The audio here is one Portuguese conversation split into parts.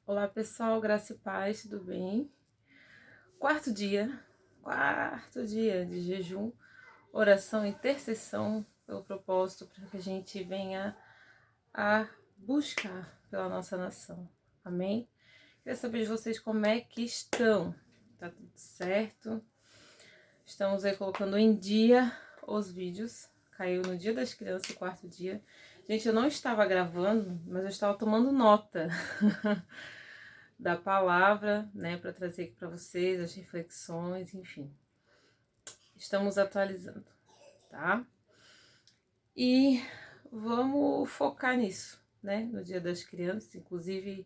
Olá pessoal, graça e paz, tudo bem? Quarto dia de jejum, oração e intercessão pelo propósito para que a gente venha a buscar pela nossa nação, amém? Queria saber de vocês como é que estão, tá tudo certo? Estamos aí colocando em dia os vídeos, caiu no dia das crianças, o quarto dia. Gente, eu não estava gravando, mas eu estava tomando nota da palavra, né, para trazer aqui para vocês as reflexões, enfim. Estamos atualizando, tá? E vamos focar nisso, né, no Dia das Crianças. Inclusive,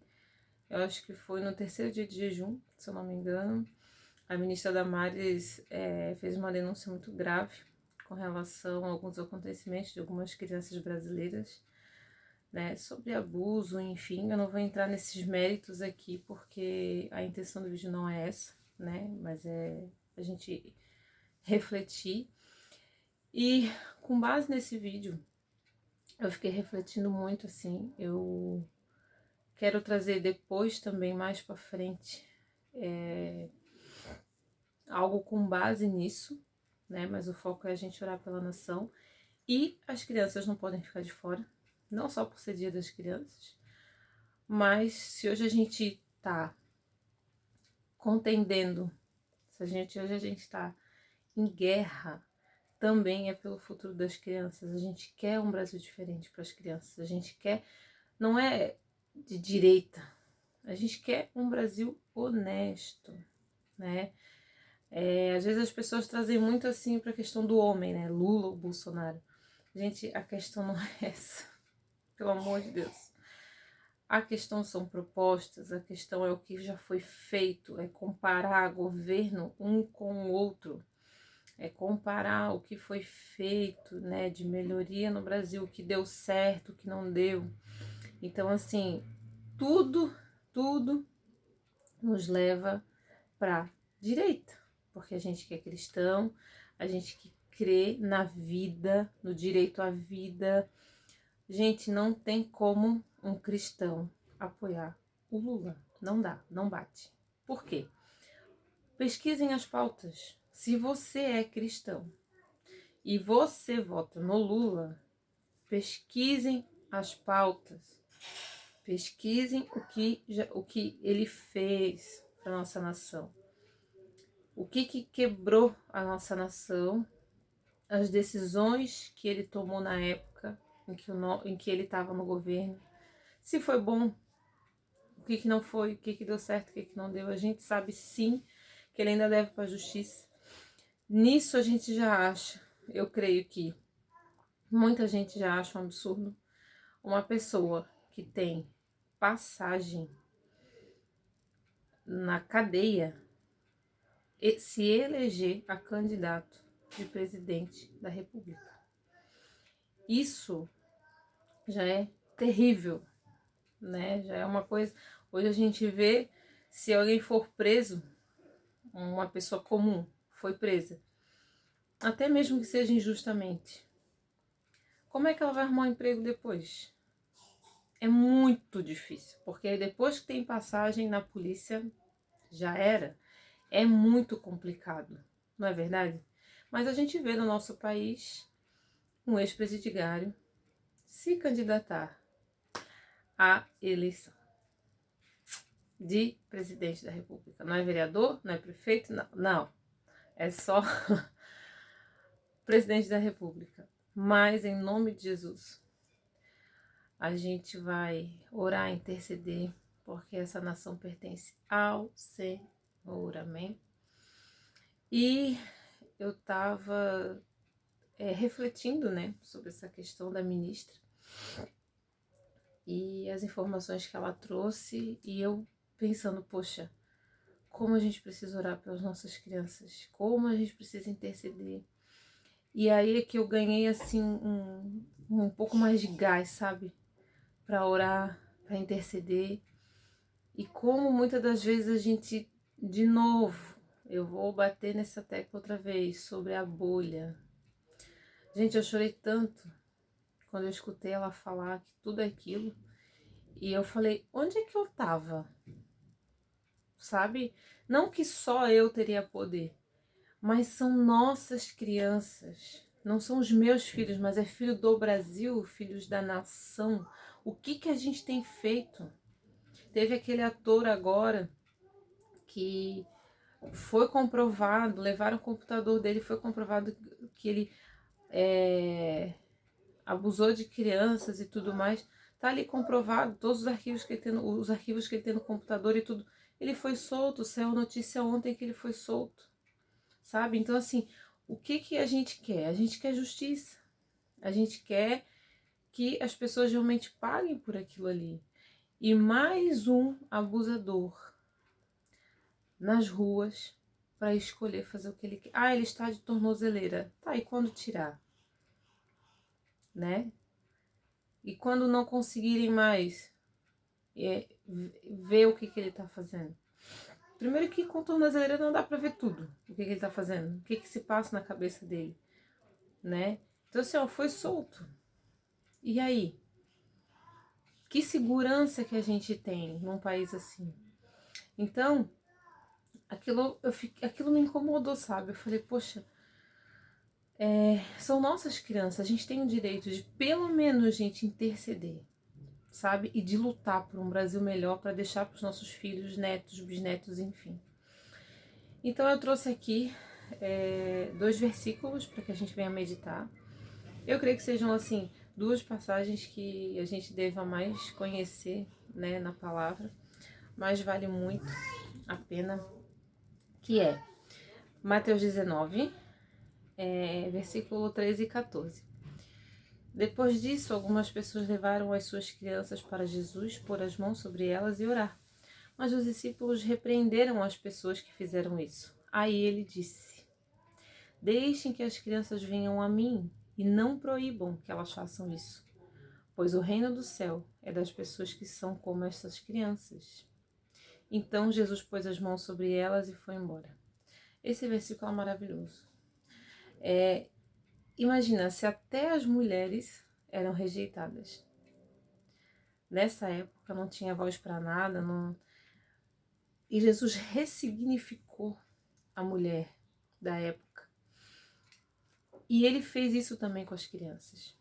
eu acho que foi no terceiro dia de jejum, se eu não me engano, a ministra Damares fez uma denúncia muito grave com relação a alguns acontecimentos de algumas crianças brasileiras, né, sobre abuso, enfim. Eu não vou entrar nesses méritos aqui porque a intenção do vídeo não é essa, né, mas é a gente refletir. E com base nesse vídeo, eu fiquei refletindo muito, assim. Eu quero trazer depois também, mais pra frente, algo com base nisso, né, mas o foco é a gente orar pela nação. E as crianças não podem ficar de fora, não só por ser Dia das Crianças, mas se hoje a gente tá contendendo, se hoje a gente tá em guerra, também é pelo futuro das crianças. A gente quer um Brasil diferente para as crianças. A gente quer, não é de direita, a gente quer um Brasil honesto, né? Às vezes as pessoas trazem muito assim para a questão do homem, né? Lula ou Bolsonaro. Gente, a questão não é essa, pelo amor de Deus. A questão são propostas, a questão é o que já foi feito, é comparar governo um com o outro. É comparar o que foi feito, né, de melhoria no Brasil, o que deu certo, o que não deu. Então, assim, tudo nos leva para direita, porque a gente que é cristão, a gente que crê na vida, no direito à vida. Gente, não tem como um cristão apoiar o Lula. Não dá, não bate. Por quê? Pesquisem as pautas. Se você é cristão e você vota no Lula, pesquisem as pautas, pesquisem o que ele fez para a nossa nação, o que quebrou a nossa nação, as decisões que ele tomou na época em que ele estava no governo, se foi bom, o que não foi, o que deu certo, o que não deu. A gente sabe sim que ele ainda deve para a justiça. Nisso a gente já acha, eu creio que muita gente já acha um absurdo uma pessoa que tem passagem na cadeia se eleger a candidato de presidente da República. Isso já é terrível, né? Já é uma coisa. Hoje a gente vê, se alguém for preso, uma pessoa comum foi presa, até mesmo que seja injustamente, como é que ela vai arrumar um emprego depois? É muito difícil, porque depois que tem passagem na polícia, já era. É muito complicado, não é verdade? Mas a gente vê no nosso país um ex-presidiário se candidatar à eleição de presidente da República. Não é vereador, não é prefeito, não. É só presidente da República. Mas em nome de Jesus, a gente vai orar, interceder, porque essa nação pertence ao Senhor, amém? E eu estava refletindo, né, sobre essa questão da ministra e as informações que ela trouxe, e eu pensando, poxa, como a gente precisa orar pelas nossas crianças, como a gente precisa interceder. E aí é que eu ganhei assim um pouco mais de gás, sabe, para orar, para interceder. E como muitas das vezes a gente, de novo, eu vou bater nessa tecla outra vez sobre a bolha. Gente, eu chorei tanto quando eu escutei ela falar que tudo aquilo. E eu falei, onde é que eu tava? sabe? Não que só eu teria poder, mas são nossas crianças. Não são os meus filhos, mas é filho do Brasil, filhos da nação. O que a gente tem feito? Teve aquele ator agora que foi comprovado, levaram o computador dele, foi comprovado que ele abusou de crianças e tudo mais. Tá ali comprovado, todos os arquivos que ele tem, os arquivos que ele tem no computador e tudo. Ele foi solto, saiu notícia ontem que ele foi solto, sabe? Então, assim, o que a gente quer? A gente quer justiça. A gente quer que as pessoas realmente paguem por aquilo ali. E mais um abusador nas ruas para escolher fazer o que ele quer. Ah, ele está de tornozeleira. Tá, e quando tirar? Né? E quando não conseguirem mais ver o que ele está fazendo. Primeiro que com tornozeleira não dá para ver tudo. O que ele está fazendo. O que se passa na cabeça dele. Né? Então assim, ó, foi solto. E aí? Que segurança que a gente tem num país assim? Então, aquilo me incomodou, sabe? Eu falei, poxa, são nossas crianças, a gente tem o direito de pelo menos, gente, interceder, sabe? E de lutar por um Brasil melhor para deixar para os nossos filhos, netos, bisnetos, enfim. Então eu trouxe aqui 2 versículos para que a gente venha meditar. Eu creio que sejam, assim, 2 passagens que a gente deva mais conhecer, né, na palavra, mas vale muito a pena, que é Mateus 19, versículo 13 e 14. Depois disso, algumas pessoas levaram as suas crianças para Jesus, pôr as mãos sobre elas e orar. Mas os discípulos repreenderam as pessoas que fizeram isso. Aí ele disse: deixem que as crianças venham a mim e não proíbam que elas façam isso, pois o reino do céu é das pessoas que são como essas crianças. Então Jesus pôs as mãos sobre elas e foi embora. Esse versículo é maravilhoso. Imagina, se até as mulheres eram rejeitadas. Nessa época não tinha voz para nada, não... E Jesus ressignificou a mulher da época. E ele fez isso também com as crianças.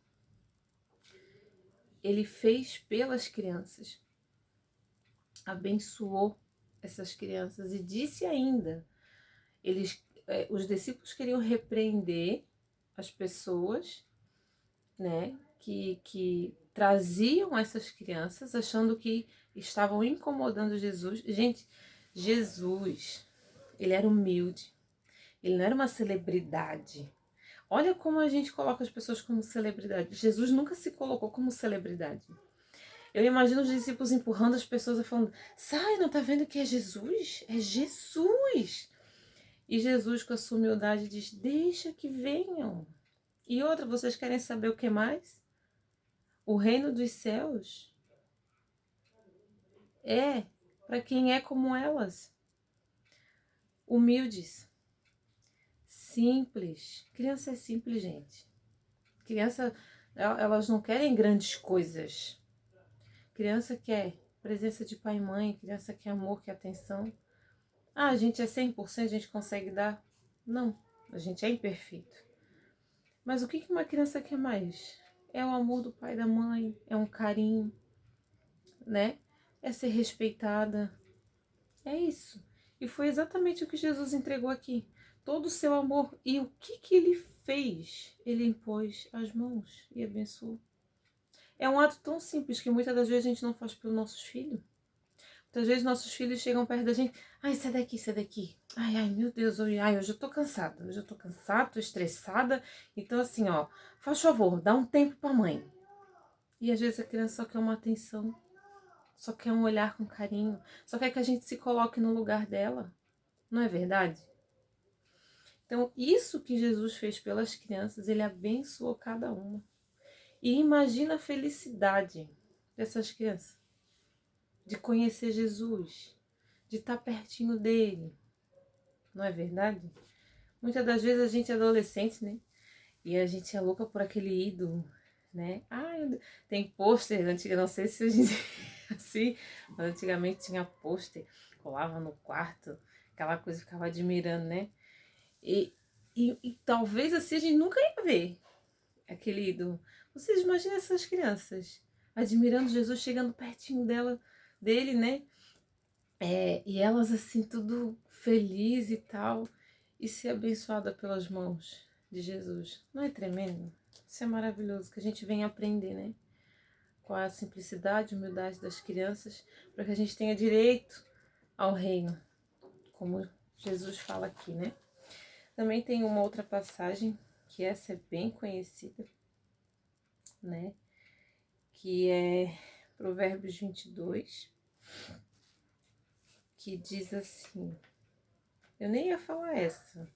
Ele fez pelas crianças. Abençoou essas crianças e disse ainda, os discípulos queriam repreender as pessoas, né, que traziam essas crianças, achando que estavam incomodando Jesus. Gente, Jesus, ele era humilde, ele não era uma celebridade. Olha como a gente coloca as pessoas como celebridade. Jesus nunca se colocou como celebridade. Eu imagino os discípulos empurrando as pessoas e falando: sai, não tá vendo que é Jesus? É Jesus! E Jesus, com a sua humildade, diz: deixa que venham. E outra, vocês querem saber o que mais? O reino dos céus é para quem é como elas. Humildes. Simples. Criança é simples, gente. Criança, elas não querem grandes coisas. Criança quer presença de pai e mãe. Criança quer amor, quer atenção. Ah, a gente é 100%, a gente consegue dar? Não, a gente é imperfeito. Mas o que uma criança quer mais? É o amor do pai e da mãe, é um carinho, né? É ser respeitada. É isso. E foi exatamente o que Jesus entregou aqui. Todo o seu amor. E o que ele fez? Ele impôs as mãos e abençoou. É um ato tão simples que muitas das vezes a gente não faz pelos nossos filhos. Muitas vezes nossos filhos chegam perto da gente. Ai, sai daqui, sai daqui. Ai, meu Deus, ai, hoje eu tô cansada. Hoje eu tô cansada, tô estressada. Então, assim, ó, faz favor, dá um tempo pra mãe. E às vezes a criança só quer uma atenção. Só quer um olhar com carinho. Só quer que a gente se coloque no lugar dela. Não é verdade? Então, isso que Jesus fez pelas crianças, ele abençoou cada uma. E imagina a felicidade dessas crianças. De conhecer Jesus, de estar pertinho dele, não é verdade? Muitas das vezes a gente é adolescente, né? E a gente é louca por aquele ídolo, né? Ah, tem pôster antiga, não sei se hoje em dia assim, mas antigamente tinha pôster, colava no quarto, aquela coisa ficava admirando, né? E, e talvez assim a gente nunca ia ver aquele ídolo. Vocês imaginam essas crianças admirando Jesus, chegando pertinho dele, né? E elas assim, tudo feliz e tal, e ser abençoada pelas mãos de Jesus. Não é tremendo? Isso é maravilhoso, que a gente vem aprender, né? Com a simplicidade e humildade das crianças, para que a gente tenha direito ao reino, como Jesus fala aqui, né? Também tem uma outra passagem, que essa é bem conhecida, né? Que é Provérbios 22, que diz assim, eu nem ia falar essa,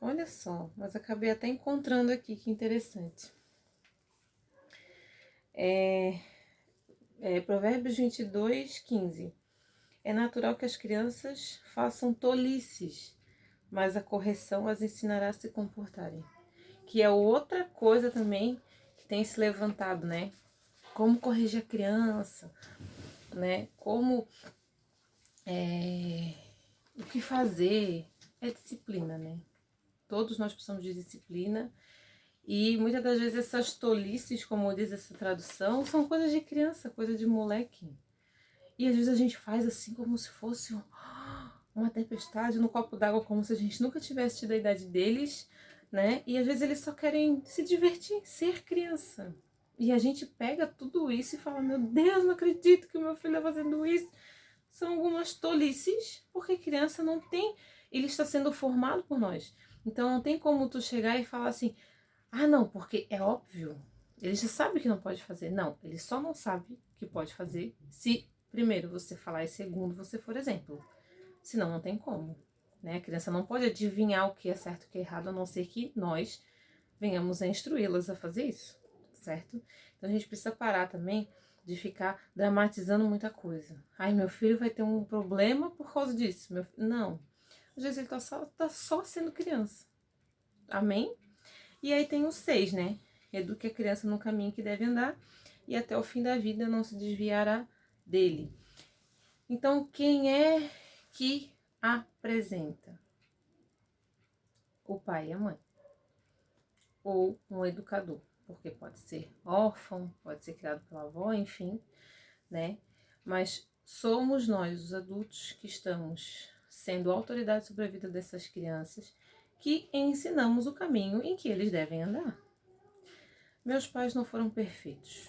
olha só, mas acabei até encontrando aqui, que interessante. Provérbios 22, 15. É natural que as crianças façam tolices, mas a correção as ensinará a se comportarem. Que é outra coisa também que tem se levantado, né? Como corrigir a criança, né? Como o que fazer é disciplina, né? Todos nós precisamos de disciplina e muitas das vezes essas tolices, como diz essa tradução, são coisas de criança, coisa de moleque. E às vezes a gente faz assim como se fosse uma tempestade no copo d'água, como se a gente nunca tivesse tido a idade deles, né? E às vezes eles só querem se divertir, ser criança. E a gente pega tudo isso e fala, meu Deus, não acredito que o meu filho está fazendo isso. São algumas tolices, porque criança não tem, ele está sendo formado por nós. Então não tem como tu chegar e falar assim, ah não, porque é óbvio, ele já sabe que não pode fazer. Não, ele só não sabe que pode fazer se primeiro você falar e segundo você for exemplo. Senão não tem como, né? A criança não pode adivinhar o que é certo e o que é errado, a não ser que nós venhamos a instruí-las a fazer isso, certo? Então a gente precisa parar também de ficar dramatizando muita coisa. Ai, meu filho vai ter um problema por causa disso. Não, às vezes ele tá só sendo criança. Amém? E aí tem o 6, né? Eduque a criança no caminho que deve andar e até o fim da vida não se desviará dele. Então, quem é que apresenta? O pai e a mãe. Ou um educador, porque pode ser órfão, pode ser criado pela avó, enfim, né? Mas somos nós, os adultos, que estamos sendo autoridade sobre a vida dessas crianças, que ensinamos o caminho em que eles devem andar. Meus pais não foram perfeitos.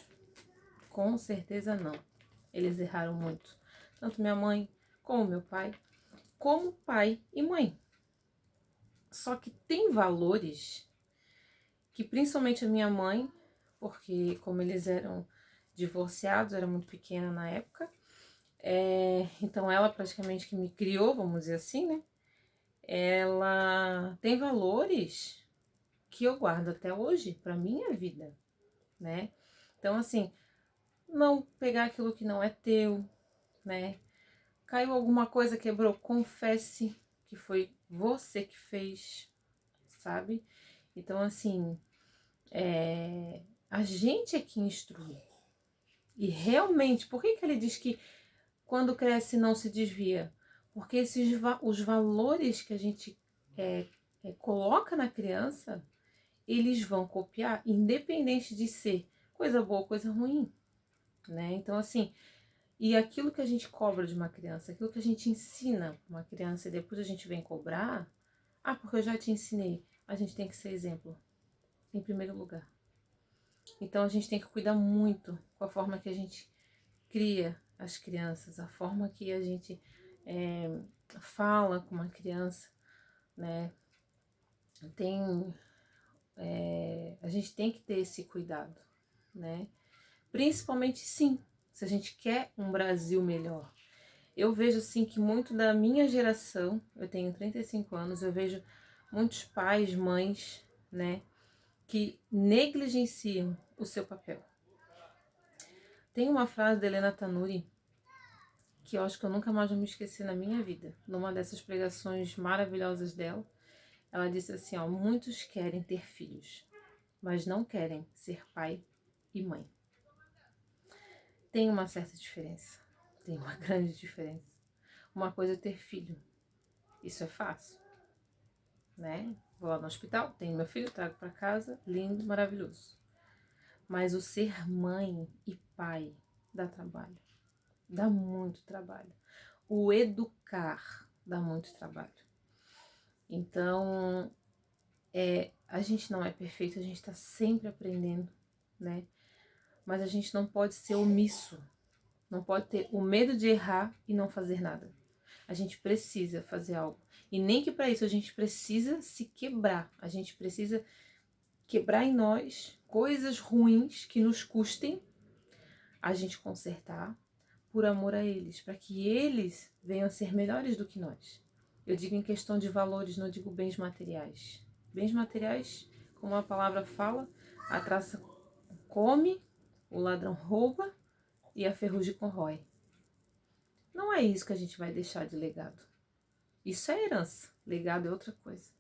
Com certeza não. Eles erraram muito. Tanto minha mãe, como meu pai, como pai e mãe. Só que tem valores que principalmente a minha mãe, porque como eles eram divorciados, eu era muito pequena na época, então ela praticamente que me criou, vamos dizer assim, né? Ela tem valores que eu guardo até hoje para minha vida, né? Então assim, não pegar aquilo que não é teu, né? Caiu alguma coisa, quebrou, confesse que foi você que fez, sabe? Então assim, a gente é que instrui. E realmente, por que ele diz que quando cresce não se desvia? Porque os valores que a gente coloca na criança, eles vão copiar, independente de ser coisa boa ou coisa ruim, né? Então, assim, e aquilo que a gente cobra de uma criança, aquilo que a gente ensina uma criança e depois a gente vem cobrar, porque eu já te ensinei, a gente tem que ser exemplo, em primeiro lugar. Então, a gente tem que cuidar muito com a forma que a gente cria as crianças, a forma que a gente fala com uma criança, né? A gente tem que ter esse cuidado, né? Principalmente, sim, se a gente quer um Brasil melhor. Eu vejo, assim, que muito da minha geração, eu tenho 35 anos, eu vejo muitos pais, mães, né, que negligenciam o seu papel. Tem uma frase da Helena Tanuri que eu acho que eu nunca mais vou me esquecer na minha vida. Numa dessas pregações maravilhosas dela, ela disse assim, muitos querem ter filhos, mas não querem ser pai e mãe. tem uma certa diferença, tem uma grande diferença. Uma coisa é ter filho, isso é fácil, né? Vou lá no hospital, tenho meu filho, trago para casa, lindo, maravilhoso. Mas o ser mãe e pai dá trabalho, dá muito trabalho. O educar dá muito trabalho. Então, a gente não é perfeito, a gente está sempre aprendendo, né? Mas a gente não pode ser omisso, não pode ter o medo de errar e não fazer nada. A gente precisa fazer algo. E nem que para isso a gente precisa se quebrar, a gente precisa quebrar em nós coisas ruins que nos custem a gente consertar por amor a eles, para que eles venham a ser melhores do que nós. Eu digo em questão de valores, não digo bens materiais. Bens materiais, como a palavra fala, a traça come, o ladrão rouba e a ferrugem corrói. Não é isso que a gente vai deixar de legado. Isso é herança, legado é outra coisa.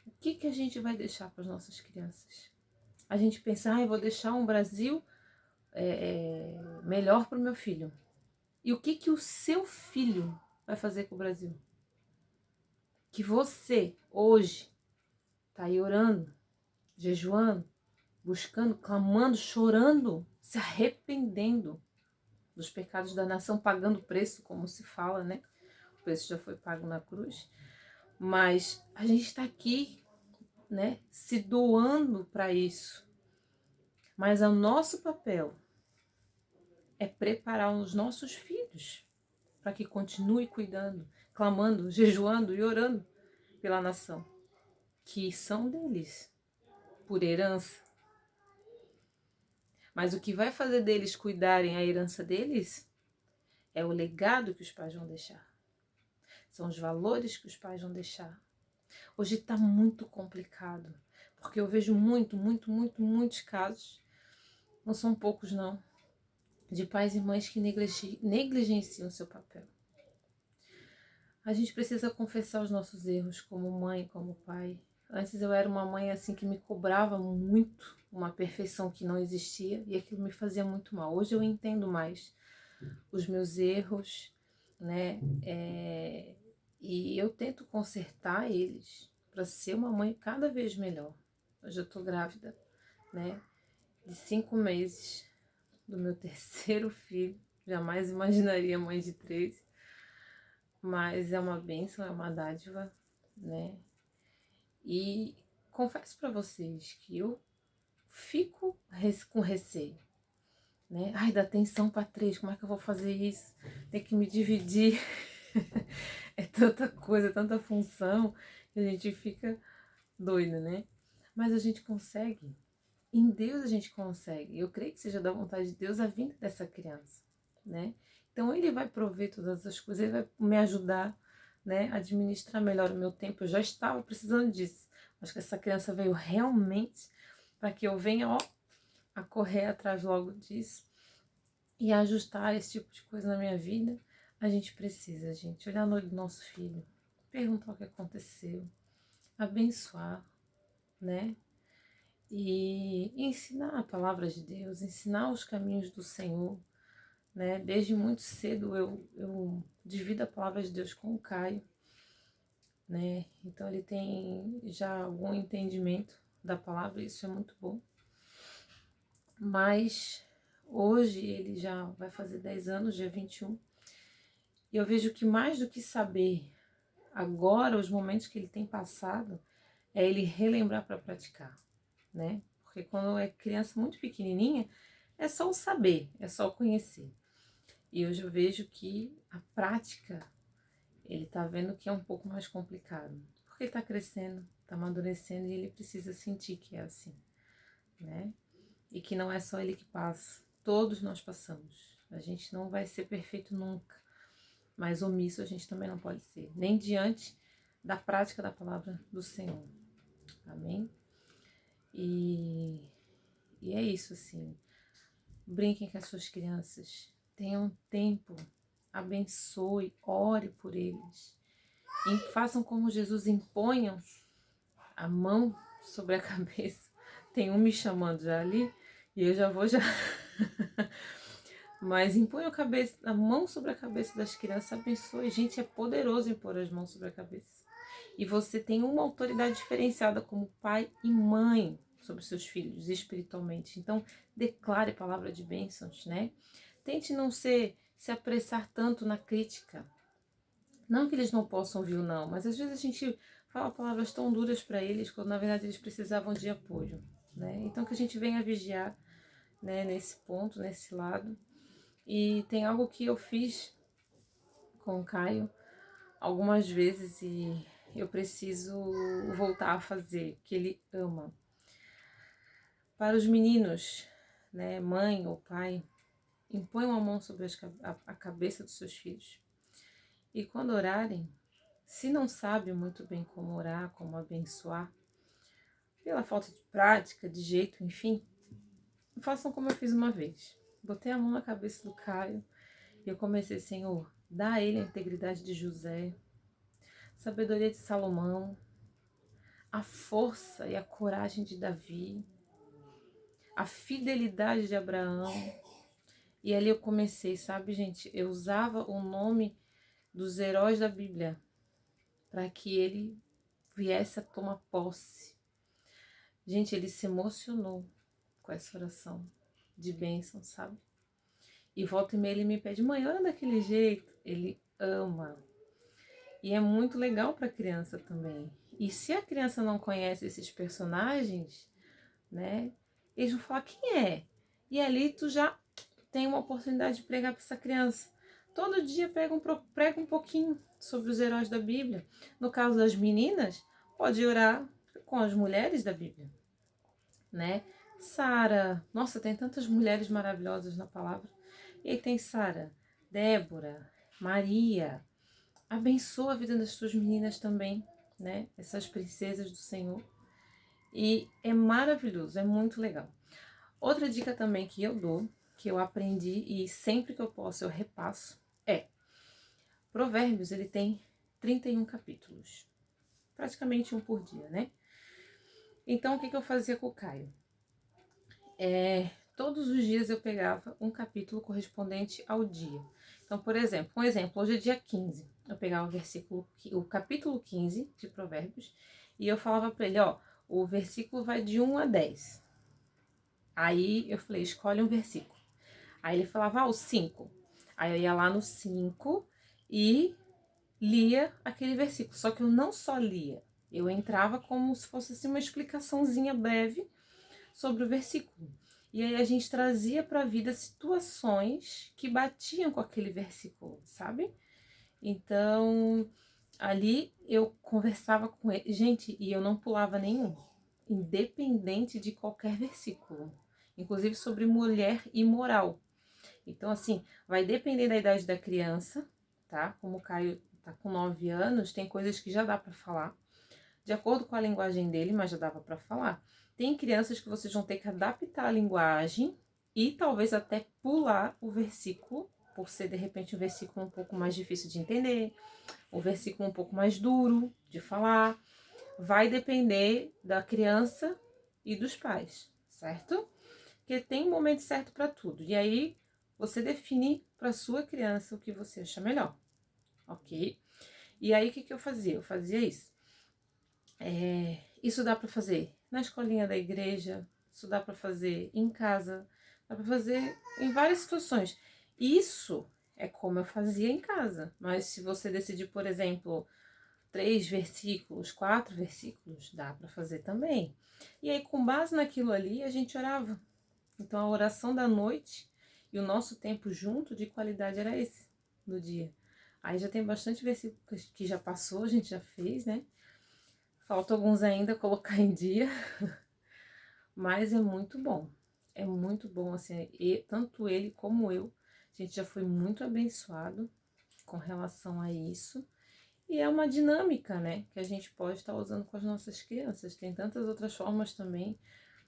O que a gente vai deixar para as nossas crianças? A gente pensa, eu vou deixar um Brasil melhor para o meu filho. E o que o seu filho vai fazer com o Brasil? Que você, hoje, está aí orando, jejuando, buscando, clamando, chorando, se arrependendo dos pecados da nação, pagando o preço, como se fala, né? O preço já foi pago na cruz. Mas a gente está aqui, né, se doando para isso. Mas o nosso papel é preparar os nossos filhos para que continue cuidando, clamando, jejuando e orando pela nação, que são deles, por herança. Mas o que vai fazer deles cuidarem a herança deles é o legado que os pais vão deixar. São os valores que os pais vão deixar. Hoje está muito complicado, porque eu vejo muitos casos, não são poucos não, de pais e mães que negligenciam seu papel. A gente precisa confessar os nossos erros como mãe, como pai. Antes eu era uma mãe assim que me cobrava muito, uma perfeição que não existia, e aquilo me fazia muito mal. Hoje eu entendo mais os meus erros, né? E eu tento consertar eles para ser uma mãe cada vez melhor. Hoje eu tô grávida, né? De 5 meses do meu terceiro filho. Jamais imaginaria mãe de 3. Mas é uma bênção, é uma dádiva, né? E confesso para vocês que eu fico com receio, né? Ai, dá atenção para 3, como é que eu vou fazer isso? Tem que me dividir. É tanta coisa, tanta função, que a gente fica doida, né? Mas a gente consegue. Em Deus a gente consegue. Eu creio que seja da vontade de Deus a vinda dessa criança, né? Então ele vai prover todas as coisas, ele vai me ajudar, né, a administrar melhor o meu tempo. Eu já estava precisando disso. Acho que essa criança veio realmente para que eu venha, a correr atrás logo disso e ajustar esse tipo de coisa na minha vida. A gente precisa, gente, olhar no olho do nosso filho, perguntar o que aconteceu, abençoar, né? E ensinar a palavra de Deus, ensinar os caminhos do Senhor, né? Desde muito cedo eu divido a palavra de Deus com o Caio, né? Então ele tem já algum entendimento da palavra, isso é muito bom. Mas hoje ele já vai fazer 10 anos, dia 21, e eu vejo que mais do que saber agora, os momentos que ele tem passado, é ele relembrar para praticar, né? Porque quando é criança muito pequenininha, é só o saber, é só o conhecer. E hoje eu vejo que a prática, ele tá vendo que é um pouco mais complicado. Porque ele tá crescendo, tá amadurecendo e ele precisa sentir que é assim, né? E que não é só ele que passa, todos nós passamos. A gente não vai ser perfeito nunca, mas omisso a gente também não pode ser, nem diante da prática da palavra do Senhor. Amém? E é isso, assim. Brinquem com as suas crianças, tenham tempo, abençoe, ore por eles. E façam como Jesus, imponham a mão sobre a cabeça. Tem um me chamando já ali, e eu já vou Mas impõe a mão sobre a cabeça das crianças, abençoe. Gente, é poderoso impor as mãos sobre a cabeça. E você tem uma autoridade diferenciada como pai e mãe sobre seus filhos espiritualmente. Então, declare palavra de bênçãos, né? Tente não se apressar tanto na crítica. Não que eles não possam ouvir ou não, mas às vezes a gente fala palavras tão duras para eles, quando na verdade eles precisavam de apoio, né? Então que a gente venha vigiar, né, nesse ponto, nesse lado. E tem algo que eu fiz com o Caio algumas vezes e eu preciso voltar a fazer, que ele ama. Para os meninos, né, mãe ou pai, imponham a mão sobre a cabeça dos seus filhos. E quando orarem, se não sabe muito bem como orar, como abençoar, pela falta de prática, de jeito, enfim, façam como eu fiz uma vez. Botei a mão na cabeça do Caio e eu comecei, Senhor, dá a ele a integridade de José, sabedoria de Salomão, a força e a coragem de Davi, a fidelidade de Abraão. E ali eu comecei, sabe, gente? Eu usava o nome dos heróis da Bíblia para que ele viesse a tomar posse. Gente, ele se emocionou com essa oração de bênção, sabe? E volta e meia ele me pede, mãe, ora daquele jeito. Ele ama. E é muito legal para a criança também. E se a criança não conhece esses personagens, né? Eles vão falar quem é. E ali tu já tem uma oportunidade de pregar para essa criança. Todo dia prega um pouquinho sobre os heróis da Bíblia. No caso das meninas, pode orar com as mulheres da Bíblia, né? Sara, nossa, tem tantas mulheres maravilhosas na palavra. E aí tem Sara, Débora, Maria. Abençoa a vida das suas meninas também, né? Essas princesas do Senhor. E é maravilhoso, é muito legal. Outra dica também que eu dou, que eu aprendi e sempre que eu posso eu repasso, é Provérbios, ele tem 31 capítulos. Praticamente um por dia, né? Então, o que eu fazia com o Caio? Todos os dias eu pegava um capítulo correspondente ao dia. Então, por exemplo, hoje é dia 15. Eu pegava o capítulo 15 de Provérbios e eu falava para ele, ó, o versículo vai de 1 a 10. Aí eu falei, escolhe um versículo. Aí ele falava, o 5. Aí eu ia lá no 5 e lia aquele versículo. Só que eu não só lia, eu entrava como se fosse assim, uma explicaçãozinha breve sobre o versículo. E aí a gente trazia para a vida situações que batiam com aquele versículo, sabe? Então, ali eu conversava com ele. Gente, e eu não pulava nenhum, independente de qualquer versículo. Inclusive sobre mulher e moral. Então, assim, vai depender da idade da criança, tá? Como o Caio tá com 9 anos, tem coisas que já dá para falar. De acordo com a linguagem dele, mas já dava para falar. Tem crianças que vocês vão ter que adaptar a linguagem e talvez até pular o versículo, por ser de repente um versículo um pouco mais difícil de entender, um versículo um pouco mais duro de falar. Vai depender da criança e dos pais, certo? Porque tem um momento certo para tudo. E aí você define para sua criança o que você acha melhor, ok? E aí o que eu fazia? Eu fazia isso. Isso dá para fazer na escolinha da igreja, isso dá para fazer em casa, dá para fazer em várias situações. Isso é como eu fazia em casa, mas se você decidir, por exemplo, 3 versículos, 4 versículos, dá para fazer também. E aí, com base naquilo ali, a gente orava. Então, a oração da noite e o nosso tempo junto de qualidade era esse, no dia. Aí já tem bastante versículos que já passou, a gente já fez, né? Falta alguns ainda colocar em dia, mas é muito bom. É muito bom, assim, tanto ele como eu, a gente já foi muito abençoado com relação a isso. E é uma dinâmica, né, que a gente pode estar usando com as nossas crianças. Tem tantas outras formas também,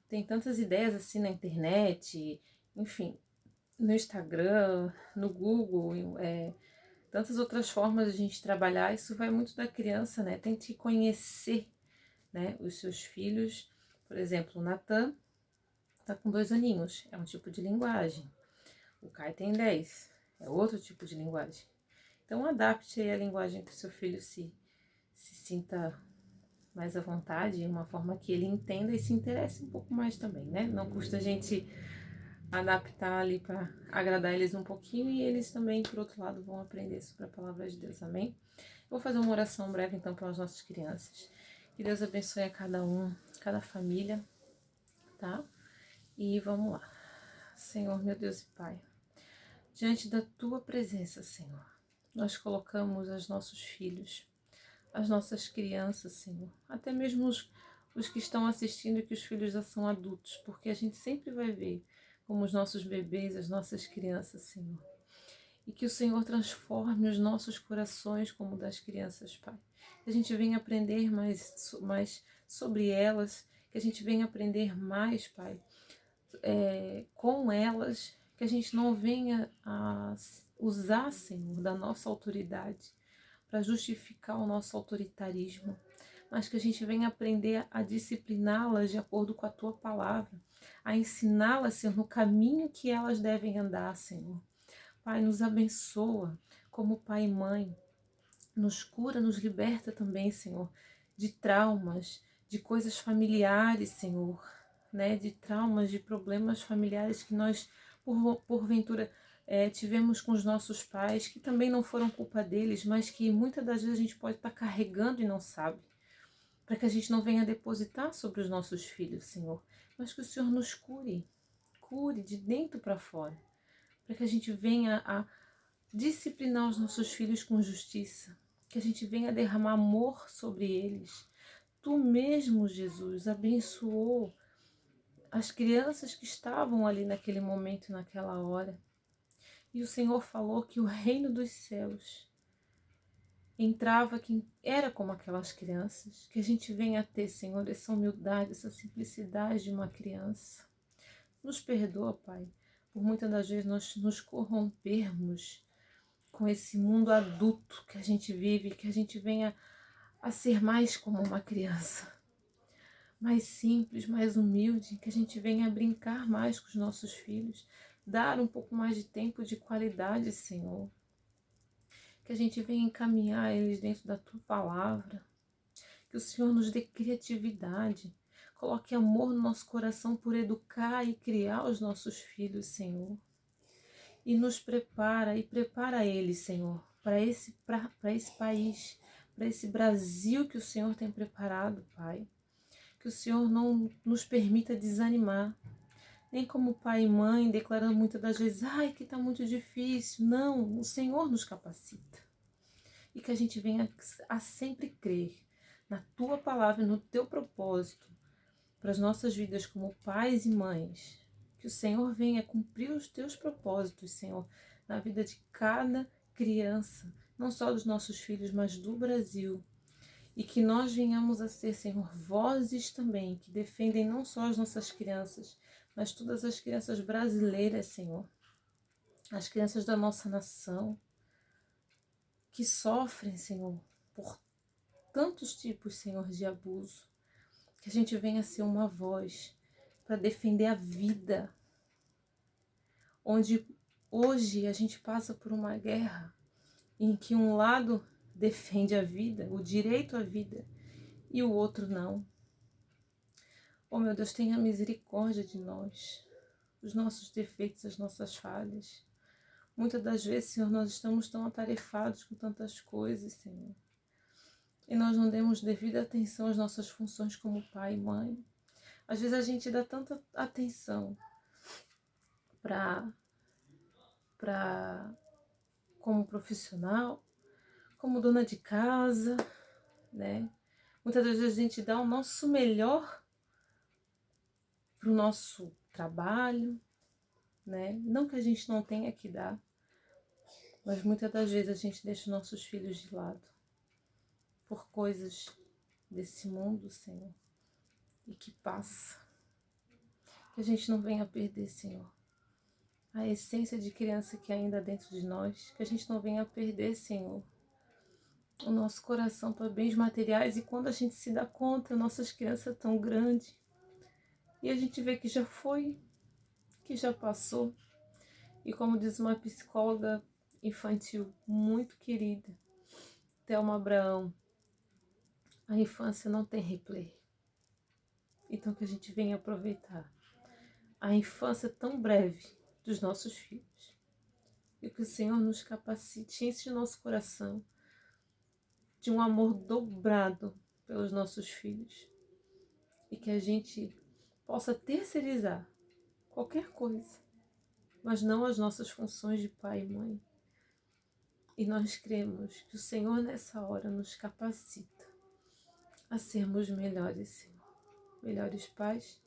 tem tantas ideias assim na internet, enfim, no Instagram, no Google, tantas outras formas de a gente trabalhar. Isso vai muito da criança, né? Tente conhecer, né, os seus filhos. Por exemplo, o Natan tá com 2 aninhos, é um tipo de linguagem. O Caio tem 10. É outro tipo de linguagem. Então, adapte aí a linguagem que o seu filho se sinta mais à vontade, de uma forma que ele entenda e se interesse um pouco mais também, né? Não custa a gente adaptar ali para agradar eles um pouquinho e eles também, por outro lado, vão aprender sobre a palavra de Deus, amém? Vou fazer uma oração breve então para as nossas crianças. Que Deus abençoe a cada um, cada família, tá? E vamos lá. Senhor, meu Deus e Pai, diante da Tua presença, Senhor, nós colocamos os nossos filhos, as nossas crianças, Senhor, até mesmo os que estão assistindo e que os filhos já são adultos, porque a gente sempre vai ver como os nossos bebês, as nossas crianças, Senhor. E que o Senhor transforme os nossos corações como o das crianças, Pai. Que a gente venha aprender mais sobre elas, que a gente venha aprender mais, Pai, com elas, que a gente não venha a usar, Senhor, da nossa autoridade para justificar o nosso autoritarismo, mas que a gente venha aprender a discipliná-las de acordo com a Tua palavra, a ensiná-las, Senhor, no caminho que elas devem andar, Senhor. Pai, nos abençoa como pai e mãe, nos cura, nos liberta também, Senhor, de traumas, de coisas familiares, Senhor, né? De traumas, de problemas familiares que nós, porventura, tivemos com os nossos pais, que também não foram culpa deles, mas que muitas das vezes a gente pode estar carregando e não sabe, para que a gente não venha depositar sobre os nossos filhos, Senhor, mas que o Senhor nos cure de dentro para fora, para que a gente venha a disciplinar os nossos filhos com justiça, que a gente venha derramar amor sobre eles. Tu mesmo, Jesus, abençoou as crianças que estavam ali naquele momento, naquela hora. E o Senhor falou que o reino dos céus entrava quem era como aquelas crianças. Que a gente venha a ter, Senhor, essa humildade, essa simplicidade de uma criança. Nos perdoa, Pai, por muitas das vezes nós nos corrompermos com esse mundo adulto que a gente vive, que a gente venha a ser mais como uma criança, mais simples, mais humilde, que a gente venha a brincar mais com os nossos filhos, dar um pouco mais de tempo de qualidade, Senhor, que a gente venha encaminhar eles dentro da Tua palavra, que o Senhor nos dê criatividade, coloque amor no nosso coração por educar e criar os nossos filhos, Senhor. E nos prepara eles, Senhor, para esse país, para esse Brasil que o Senhor tem preparado, Pai. Que o Senhor não nos permita desanimar, nem como pai e mãe, declarando muitas das vezes, ai, que está muito difícil. Não, o Senhor nos capacita. E que a gente venha a sempre crer na Tua palavra, no Teu propósito, para as nossas vidas como pais e mães. Que o Senhor venha cumprir os Teus propósitos, Senhor, na vida de cada criança, não só dos nossos filhos, mas do Brasil. E que nós venhamos a ser, Senhor, vozes também, que defendem não só as nossas crianças, mas todas as crianças brasileiras, Senhor. As crianças da nossa nação, que sofrem, Senhor, por tantos tipos, Senhor, de abuso. Que a gente venha a ser uma voz para defender a vida, onde hoje a gente passa por uma guerra em que um lado defende a vida, o direito à vida, e o outro não. Oh, meu Deus, tenha misericórdia de nós, os nossos defeitos, as nossas falhas. Muitas das vezes, Senhor, nós estamos tão atarefados com tantas coisas, Senhor, e nós não demos devida atenção às nossas funções como pai e mãe. Às vezes a gente dá tanta atenção como profissional, como dona de casa, né? Muitas das vezes a gente dá o nosso melhor para o nosso trabalho, né? Não que a gente não tenha que dar, mas muitas das vezes a gente deixa os nossos filhos de lado por coisas desse mundo, Senhor, e que passa. Que a gente não venha a perder, Senhor, a essência de criança que ainda há dentro de nós, que a gente não venha a perder, Senhor, o nosso coração para bens materiais, e quando a gente se dá conta, nossas crianças tão grandes, e a gente vê que já foi, que já passou, E como diz uma psicóloga infantil muito querida, Thelma Abraão, a infância não tem replay. Então que a gente venha aproveitar a infância tão breve dos nossos filhos. E que o Senhor nos capacite, enche o nosso coração de um amor dobrado pelos nossos filhos. E que a gente possa terceirizar qualquer coisa, mas não as nossas funções de pai e mãe. E nós cremos que o Senhor nessa hora nos capacita a sermos melhores, Senhor. Melhores pais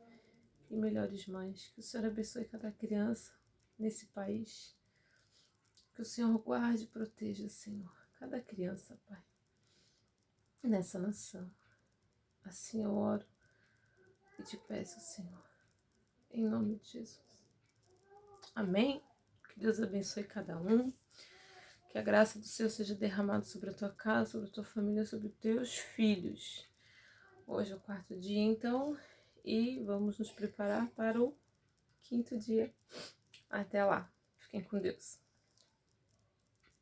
e melhores mães. Que o Senhor abençoe cada criança nesse país. Que o Senhor guarde e proteja, Senhor, cada criança, Pai, nessa nação. Assim eu oro e te peço, Senhor, em nome de Jesus. Amém? Que Deus abençoe cada um. Que a graça do Senhor seja derramada sobre a tua casa, sobre a tua família, sobre os teus filhos. Hoje é o 4º dia, então, e vamos nos preparar para o 5º dia. Até lá. Fiquem com Deus.